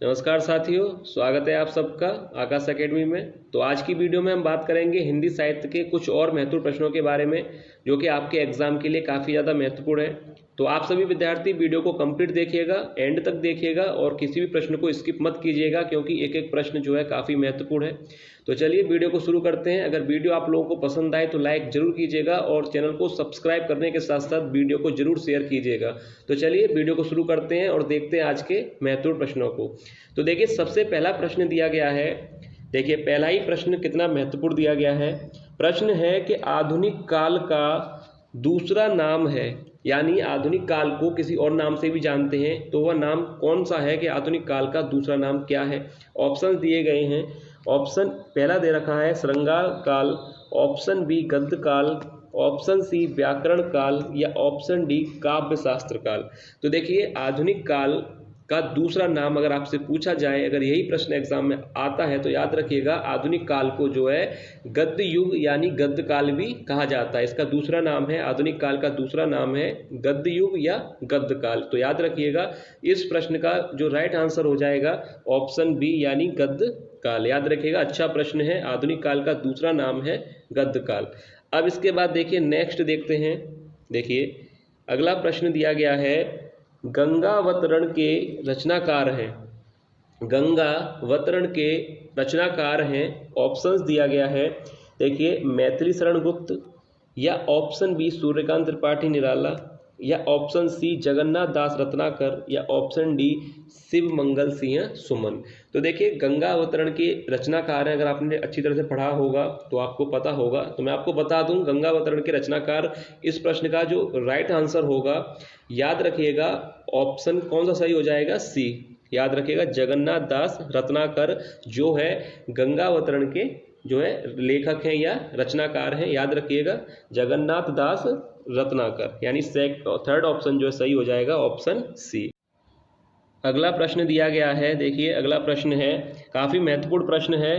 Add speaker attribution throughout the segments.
Speaker 1: नमस्कार साथियों, स्वागत है आप सबका आकाश एकेडमी में। तो आज की वीडियो में हम बात करेंगे हिंदी साहित्य के कुछ और महत्वपूर्ण प्रश्नों के बारे में जो कि आपके एग्जाम के लिए काफ़ी ज़्यादा महत्वपूर्ण है। तो आप सभी विद्यार्थी वीडियो को कंप्लीट देखिएगा, एंड तक देखिएगा और किसी भी प्रश्न को स्किप मत कीजिएगा क्योंकि एक एक प्रश्न जो है काफ़ी महत्वपूर्ण है। तो चलिए वीडियो को शुरू करते हैं। अगर वीडियो आप लोगों को पसंद आए तो लाइक जरूर कीजिएगा और चैनल को सब्सक्राइब करने के साथ साथ वीडियो को जरूर शेयर कीजिएगा। तो चलिए वीडियो को शुरू करते हैं और देखते हैं आज के महत्वपूर्ण प्रश्नों को। तो देखिए, सबसे पहला प्रश्न दिया गया है। देखिए, पहला ही प्रश्न कितना महत्वपूर्ण दिया गया है। प्रश्न है कि आधुनिक काल का दूसरा नाम है, यानी आधुनिक काल को किसी और नाम से भी जानते हैं, तो वह नाम कौन सा है कि आधुनिक काल का दूसरा नाम क्या है। ऑप्शन दिए गए हैं। ऑप्शन पहला दे रखा है श्रृंगार काल, ऑप्शन बी गद्य काल, ऑप्शन सी व्याकरण काल या ऑप्शन डी काव्य शास्त्र काल। तो देखिए, आधुनिक काल का दूसरा नाम अगर आपसे पूछा जाए, अगर यही प्रश्न एग्जाम में आता है तो याद रखिएगा आधुनिक काल को जो है गद्य युग यानी गद्य काल भी कहा जाता है। इसका दूसरा नाम है, आधुनिक काल का दूसरा नाम है गद्य युग या गद्य काल। तो याद रखिएगा इस प्रश्न का जो राइट आंसर हो जाएगा ऑप्शन बी यानी गद्य काल। याद रखिएगा, अच्छा प्रश्न है। आधुनिक काल का दूसरा नाम है गद्य काल। अब इसके बाद देखिए नेक्स्ट देखते हैं। देखिए, अगला प्रश्न दिया गया है, गंगावतरण के रचनाकार हैं। गंगावतरण के रचनाकार हैं। ऑप्शंस दिया गया है। देखिए, मैथिली शरण गुप्त या ऑप्शन बी सूर्यकांत त्रिपाठी निराला या ऑप्शन सी जगन्नाथ दास रत्नाकर या ऑप्शन डी शिव मंगल सिंह सुमन। तो देखिए, गंगावतरण के रचनाकार हैं। अगर आपने अच्छी तरह से पढ़ा होगा तो आपको पता होगा। तो मैं आपको बता दूं, गंगावतरण के रचनाकार, इस प्रश्न का जो राइट आंसर होगा, याद रखिएगा ऑप्शन कौन सा सही हो जाएगा, सी। याद रखिएगा जगन्नाथ दास रत्नाकर जो है गंगावतरण के जो है लेखक हैं या रचनाकार हैं। याद रखिएगा जगन्नाथ दास रत्नाकर, यानी थर्ड ऑप्शन जो है सही हो जाएगा ऑप्शन सी। अगला प्रश्न दिया गया है। देखिए, अगला प्रश्न है, काफ़ी महत्वपूर्ण प्रश्न है।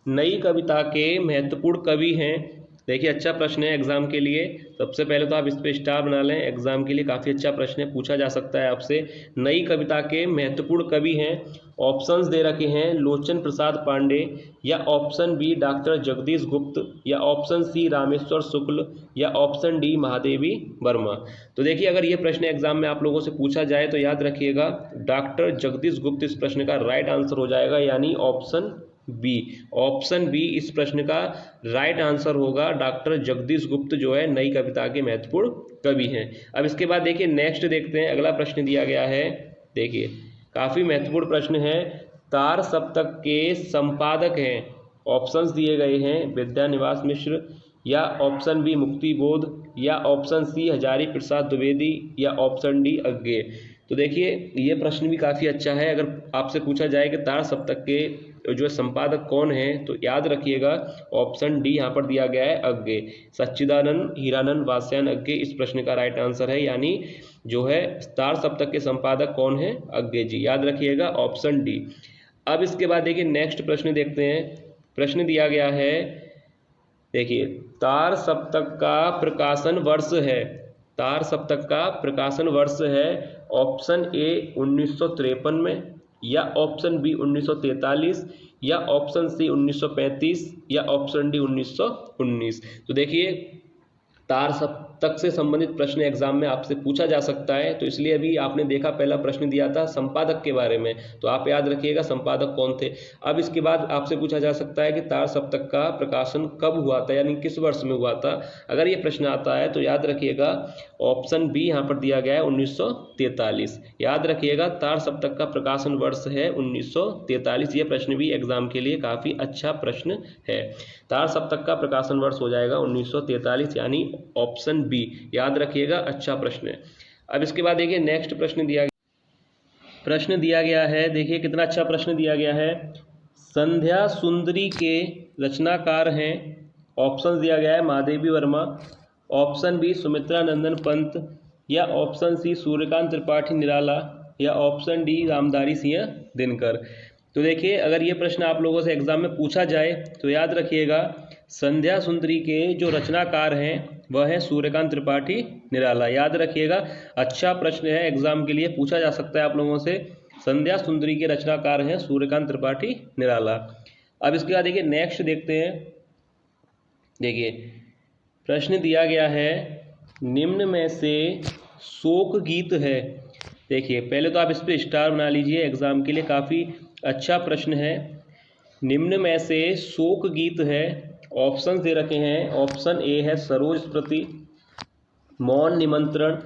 Speaker 1: नई कविता के महत्वपूर्ण कवि हैं। देखिए, अच्छा प्रश्न है एग्जाम के लिए। सबसे पहले तो आप इस पे स्टार बना लें, एग्जाम के लिए काफ़ी अच्छा प्रश्न है, पूछा जा सकता है आपसे। नई कविता के महत्वपूर्ण कवि हैं। ऑप्शंस दे रखे हैं, लोचन प्रसाद पांडे या ऑप्शन बी डॉक्टर जगदीश गुप्त या ऑप्शन सी रामेश्वर शुक्ल या ऑप्शन डी महादेवी वर्मा। तो देखिए, अगर ये प्रश्न एग्जाम में आप लोगों से पूछा जाए तो याद रखिएगा डॉक्टर जगदीश गुप्त इस प्रश्न का राइट आंसर हो जाएगा, यानी ऑप्शन बी। ऑप्शन बी इस प्रश्न का राइट आंसर होगा। डॉक्टर जगदीश गुप्त जो है नई कविता के महत्वपूर्ण कवि हैं। अब इसके बाद देखिए नेक्स्ट देखते हैं। अगला प्रश्न दिया गया है। देखिए, काफी महत्वपूर्ण प्रश्न है। तार सप्तक के संपादक हैं। ऑप्शंस दिए गए हैं, विद्यानिवास मिश्र या ऑप्शन बी मुक्ति बोध या ऑप्शन सी हजारी प्रसाद द्विवेदी या ऑप्शन डी अज्ञे। तो देखिए, ये प्रश्न भी काफ़ी अच्छा है। अगर आपसे पूछा जाए कि तार सप्तक के जो संपादक कौन है, तो याद रखिएगा ऑप्शन डी यहाँ पर दिया गया है अज्ञे। सच्चिदानंद हीरानंद वात्स्यायन अज्ञे इस प्रश्न का राइट आंसर है, यानी जो है तार सप्तक के संपादक कौन है, अज्ञे जी। याद रखिएगा ऑप्शन डी। अब इसके बाद देखिए नेक्स्ट प्रश्न देखते हैं। प्रश्न दिया गया है, देखिए, तार सप्तक का प्रकाशन वर्ष है। तार सप्तक का प्रकाशन वर्ष है ऑप्शन ए 1953 में या ऑप्शन बी 1943 या ऑप्शन सी 1935 या ऑप्शन डी 1919। तो देखिए, तार सप्तक से संबंधित प्रश्न एग्जाम में आपसे पूछा जा सकता है, तो इसलिए अभी आपने देखा पहला प्रश्न दिया था संपादक के बारे में, तो आप याद रखिएगा संपादक कौन थे। अब इसके बाद आपसे पूछा जा सकता है कि तार सप्तक का प्रकाशन कब हुआ था, यानी किस वर्ष में हुआ था। अगर ये प्रश्न आता है तो याद रखिएगा ऑप्शन बी यहाँ पर दिया गया है 1943। याद रखिएगा तार सप्तक का प्रकाशन वर्ष है 1943। ये प्रश्न भी एग्जाम के लिए काफ़ी अच्छा प्रश्न है। तार सप्तक का प्रकाशन वर्ष हो जाएगा 1943, यानी ऑप्शन बी। याद रखिएगा, अच्छा प्रश्न है। अब इसके बाद देखिए नेक्स्ट प्रश्न दिया गया है। देखिए, कितना अच्छा प्रश्न दिया गया है। संध्या सुंदरी के रचनाकार हैं। ऑप्शन दिया गया है महादेवी वर्मा, ऑप्शन बी सुमित्रा नंदन पंत या ऑप्शन सी सूर्यकांत त्रिपाठी निराला या ऑप्शन डी रामधारी सिंह दिनकर। तो देखिए, अगर ये प्रश्न आप लोगों से एग्जाम में पूछा जाए तो याद रखिएगा संध्या सुंदरी के जो रचनाकार हैं वह है सूर्यकांत त्रिपाठी निराला। याद रखिएगा, अच्छा प्रश्न है, एग्जाम के लिए पूछा जा सकता है आप लोगों से। संध्या सुंदरी के रचनाकार हैं सूर्यकांत त्रिपाठी निराला। अब इसके बाद देखिए नेक्स्ट देखते हैं। देखिए प्रश्न दिया गया है, निम्न में से शोक गीत है। देखिए पहले तो आप इस पर स्टार बना लीजिए, एग्जाम के लिए काफ़ी अच्छा प्रश्न है। निम्न में से शोक गीत है, ऑप्शन दे रखे हैं। ऑप्शन ए है सरोज स्मृति, मौन निमंत्रण,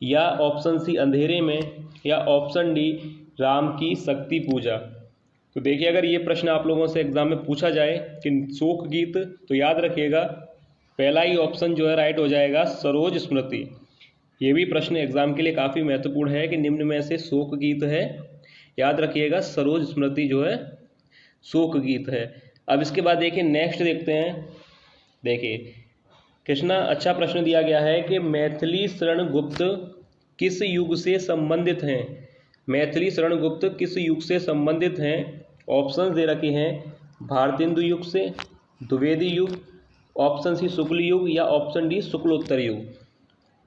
Speaker 1: या ऑप्शन सी अंधेरे में, या ऑप्शन डी राम की शक्ति पूजा। तो देखिए अगर ये प्रश्न आप लोगों से एग्जाम में पूछा जाए कि शोक गीत, तो याद रखिएगा पहला ही ऑप्शन जो है राइट हो जाएगा, सरोज स्मृति। ये भी प्रश्न एग्जाम के लिए काफ़ी महत्वपूर्ण है कि निम्न में से शोक गीत है, याद रखिएगा सरोज स्मृति जो है शोक गीत है। अब इसके बाद देखिए नेक्स्ट देखते हैं। देखिए कितना अच्छा प्रश्न दिया गया है कि मैथिली शरण गुप्त किस युग से संबंधित हैं। मैथिली शरण गुप्त किस युग से संबंधित हैं। ऑप्शन दे रखे हैं, भारतेंदु युग से, द्विवेदी युग, ऑप्शन सी शुक्ल युग, या ऑप्शन डी शुक्लोत्तर युग।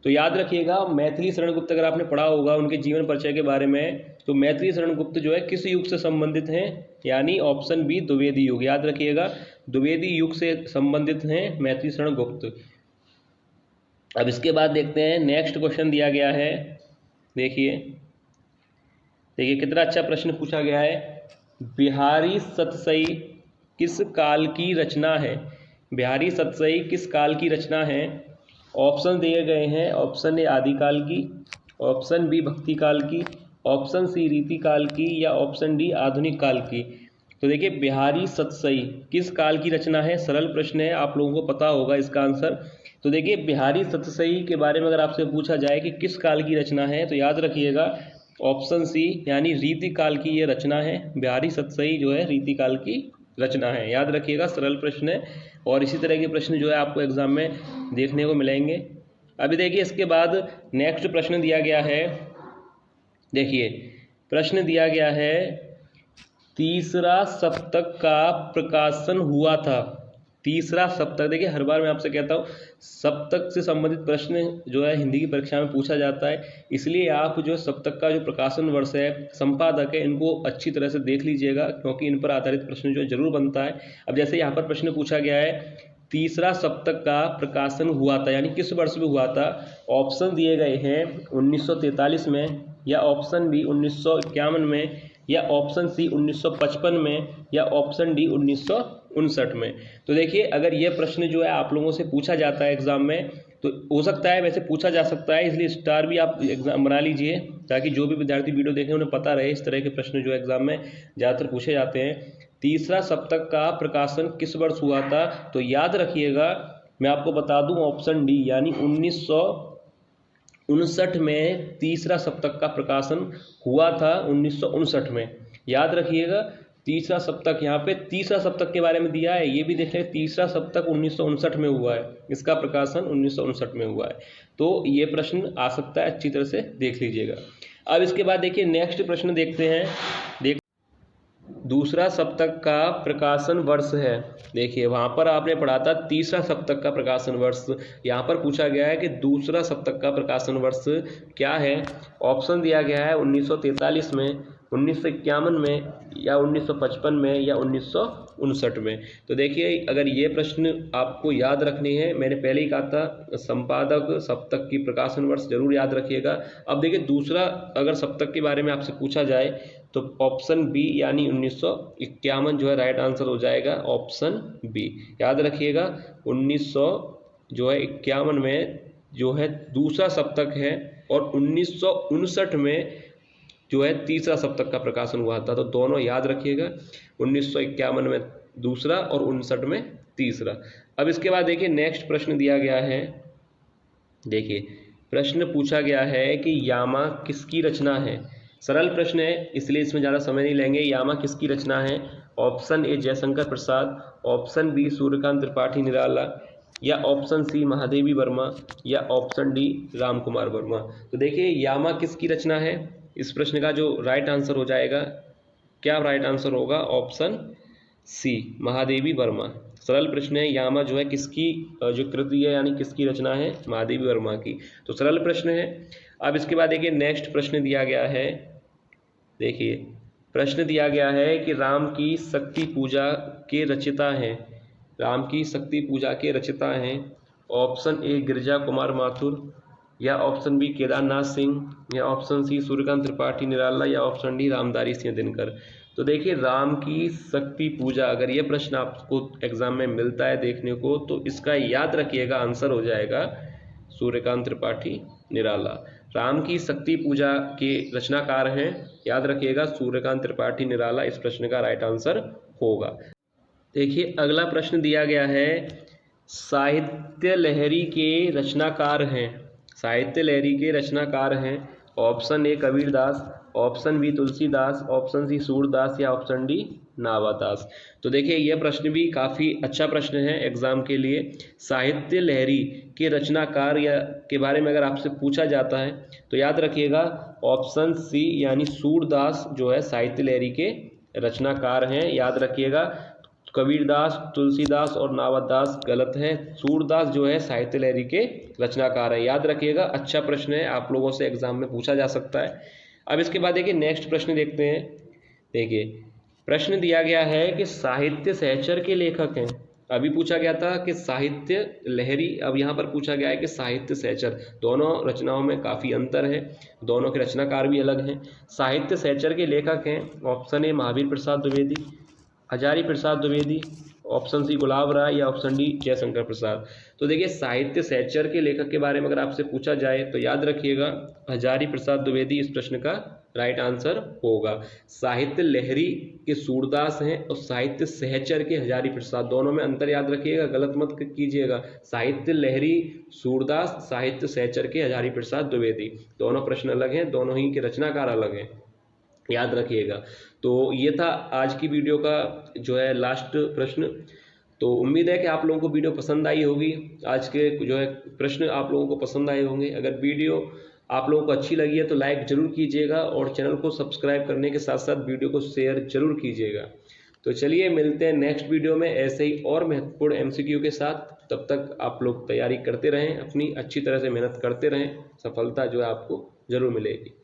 Speaker 1: तो याद रखिएगा मैथिली शरण गुप्त अगर आपने पढ़ा होगा उनके जीवन परिचय के बारे में, तो मैथिली शरण गुप्त जो है किस युग से संबंधित हैं, यानी ऑप्शन बी द्विवेदी युग। याद रखिएगा द्विवेदी युग से संबंधित हैं मैथिली शरण गुप्त। अब इसके बाद देखते हैं नेक्स्ट क्वेश्चन दिया गया है। देखिए कितना अच्छा प्रश्न पूछा गया है, बिहारी सतसई किस काल की रचना है। बिहारी सतसई किस काल की रचना है। ऑप्शन दिए गए हैं, ऑप्शन ए आदिकाल की, ऑप्शन बी भक्ति काल की, ऑप्शन सी रीति काल की, या ऑप्शन डी आधुनिक काल की। तो देखिए बिहारी सतसई किस काल की रचना है, सरल प्रश्न है, आप लोगों को पता होगा इसका आंसर। तो देखिए बिहारी सतसई के बारे में अगर आपसे पूछा जाए कि किस काल की रचना है, तो याद रखिएगा ऑप्शन सी यानी रीति काल की ये रचना है। बिहारी सतसई जो है रीति काल की रचना है, याद रखिएगा सरल प्रश्न है। और इसी तरह के प्रश्न जो है आपको एग्जाम में देखने को मिलेंगे। अभी देखिए इसके बाद नेक्स्ट प्रश्न दिया गया है। देखिए प्रश्न दिया गया है, तीसरा सप्तक का प्रकाशन हुआ था। तीसरा सप्तक, देखिए हर बार मैं आपसे कहता हूँ सप्तक से संबंधित प्रश्न जो है हिंदी की परीक्षा में पूछा जाता है, इसलिए आप जो सप्तक का जो प्रकाशन वर्ष है, संपादक है, इनको अच्छी तरह से देख लीजिएगा क्योंकि इन पर आधारित प्रश्न जो है जरूर बनता है। अब जैसे यहाँ पर प्रश्न पूछा गया है, तीसरा सप्तक का प्रकाशन हुआ था यानी किस वर्ष में हुआ था। ऑप्शन दिए गए हैं 1943 में, या ऑप्शन बी 1951 में, या ऑप्शन सी 1955 में, या ऑप्शन डी 1959 में। तो देखिए अगर ये प्रश्न जो है आप लोगों से पूछा जाता है एग्जाम में, तो हो सकता है वैसे पूछा जा सकता है, इसलिए स्टार भी आप एग्जाम बना लीजिए ताकि जो भी विद्यार्थी वीडियो देखें उन्हें पता रहे इस तरह के प्रश्न जो एग्जाम में ज़्यादातर पूछे जाते हैं। तीसरा सप्तक का प्रकाशन किस वर्ष हुआ था, तो याद रखिएगा मैं आपको बता दूं ऑप्शन डी यानी 1959 में तीसरा सप्तक का प्रकाशन हुआ था। 1959 में याद रखिएगा तीसरा सप्तक, यहाँ पे तीसरा सप्तक के बारे में दिया है, ये भी देख लें तीसरा सप्तक 1959 में हुआ है, इसका प्रकाशन 1959 में हुआ है। तो ये प्रश्न आ सकता है, अच्छी तरह से देख लीजिएगा। अब इसके बाद देखिए नेक्स्ट प्रश्न देखते हैं। दूसरा सप्तक का प्रकाशन वर्ष है। देखिए वहाँ पर आपने पढ़ा था तीसरा सप्तक का प्रकाशन वर्ष, यहाँ पर पूछा गया है कि दूसरा सप्तक का प्रकाशन वर्ष क्या है। ऑप्शन दिया गया है 1943 में, 1951 में, या 1955 में, या 1959 में। तो देखिए अगर ये प्रश्न आपको याद रखने हैं, मैंने पहले ही कहा था संपादक सप्तक की प्रकाशन वर्ष जरूर याद रखिएगा। अब देखिए दूसरा अगर सप्तक के बारे में आपसे पूछा जाए तो ऑप्शन बी यानी 1951 जो है राइट आंसर हो जाएगा, ऑप्शन बी। याद रखिएगा 1951 में जो है दूसरा सप्तक है, और 1959 में जो है तीसरा सप्तक का प्रकाशन हुआ था। तो दोनों याद रखिएगा, 1951 में दूसरा और 59 में तीसरा। अब इसके बाद देखिए नेक्स्ट प्रश्न दिया गया है। देखिए प्रश्न पूछा गया है कि यामा किसकी रचना है। सरल प्रश्न है इसलिए इसमें ज़्यादा समय नहीं लेंगे। यामा किसकी रचना है। Option A Jaishankar Prasad, option B Suryakant Tripathi Nirala, या ऑप्शन सी महादेवी वर्मा, या ऑप्शन डी राम कुमार वर्मा। तो देखिए यामा किसकी रचना है, इस प्रश्न का जो राइट आंसर हो जाएगा, क्या राइट आंसर होगा, ऑप्शन सी महादेवी वर्मा। सरल प्रश्न है, यामा जो है किसकी जो कृति है यानी किसकी रचना है, महादेवी वर्मा की। तो सरल प्रश्न है। अब इसके बाद देखिए नेक्स्ट प्रश्न दिया गया है। देखिए प्रश्न दिया गया है कि राम की शक्ति पूजा के रचिता हैं, राम की शक्ति पूजा के रचिता हैं ऑप्शन ए गिरिजा कुमार माथुर, या ऑप्शन बी केदारनाथ सिंह, या ऑप्शन सी सूर्यकांत त्रिपाठी निराला, या ऑप्शन डी रामधारी सिंह दिनकर। तो देखिए राम की शक्ति पूजा, अगर ये प्रश्न आपको एग्जाम में मिलता है देखने को, तो इसका याद रखिएगा आंसर हो जाएगा सूर्यकांत त्रिपाठी निराला। राम की शक्ति पूजा के रचनाकार हैं, याद रखिएगा सूर्यकांत त्रिपाठी निराला इस प्रश्न का राइट आंसर होगा। देखिए अगला प्रश्न दिया गया है साहित्य लहरी के रचनाकार हैं, साहित्य लहरी के रचनाकार हैं option A Kabirdas, option B Tulsidas, option C Surdas, या ऑप्शन डी नावादास। तो देखिए यह प्रश्न भी काफ़ी अच्छा प्रश्न है एग्जाम के लिए। साहित्य लहरी के रचनाकार या के बारे में अगर आपसे पूछा जाता है तो याद रखिएगा ऑप्शन सी यानी सूरदास जो है साहित्य लहरी के रचनाकार हैं, याद रखिएगा। कबीरदास, तुलसीदास और नावादास गलत है, सूरदास जो है साहित्य लहरी के रचनाकार है, याद रखिएगा। अच्छा प्रश्न है, आप लोगों से एग्जाम में पूछा जा सकता है। अब इसके बाद देखिए नेक्स्ट प्रश्न देखते हैं। देखिए प्रश्न दिया गया है कि साहित्य सहचर के लेखक हैं, अभी पूछा गया था कि साहित्य लहरी, अब यहाँ पर पूछा गया है कि साहित्य सहचर। दोनों रचनाओं में काफ़ी अंतर है, दोनों के रचनाकार भी अलग हैं। साहित्य सहचर के लेखक हैं option A Mahavir Prasad Dwivedi, Hazari Prasad Dwivedi, option C Gulab Rai, या ऑप्शन डी जयशंकर प्रसाद। तो देखिए साहित्य सहचर के लेखक के बारे में अगर आपसे पूछा जाए तो याद रखिएगा हजारी प्रसाद द्विवेदी इस प्रश्न का राइट आंसर होगा। साहित्य लहरी के सूरदास हैं और साहित्य सहचर के हजारी प्रसाद, दोनों में अंतर याद रखिएगा, गलत मत कीजिएगा। साहित्य लहरी सूरदास, साहित्य सहचर के हजारी प्रसाद द्विवेदी, दोनों प्रश्न अलग हैं, दोनों ही के रचनाकार अलग हैं, याद रखिएगा। तो ये था आज की वीडियो का जो है लास्ट प्रश्न। तो उम्मीद है कि आप लोगों को वीडियो पसंद आई होगी, आज के जो है प्रश्न आप लोगों को पसंद आए होंगे। अगर वीडियो आप लोगों को अच्छी लगी है तो लाइक जरूर कीजिएगा और चैनल को सब्सक्राइब करने के साथ साथ वीडियो को शेयर जरूर कीजिएगा। तो चलिए मिलते हैं नेक्स्ट वीडियो में ऐसे ही और महत्वपूर्ण एमसीक्यू के साथ। तब तक आप लोग तैयारी करते रहें, अपनी अच्छी तरह से मेहनत करते रहें, सफलता जो है आपको जरूर मिलेगी।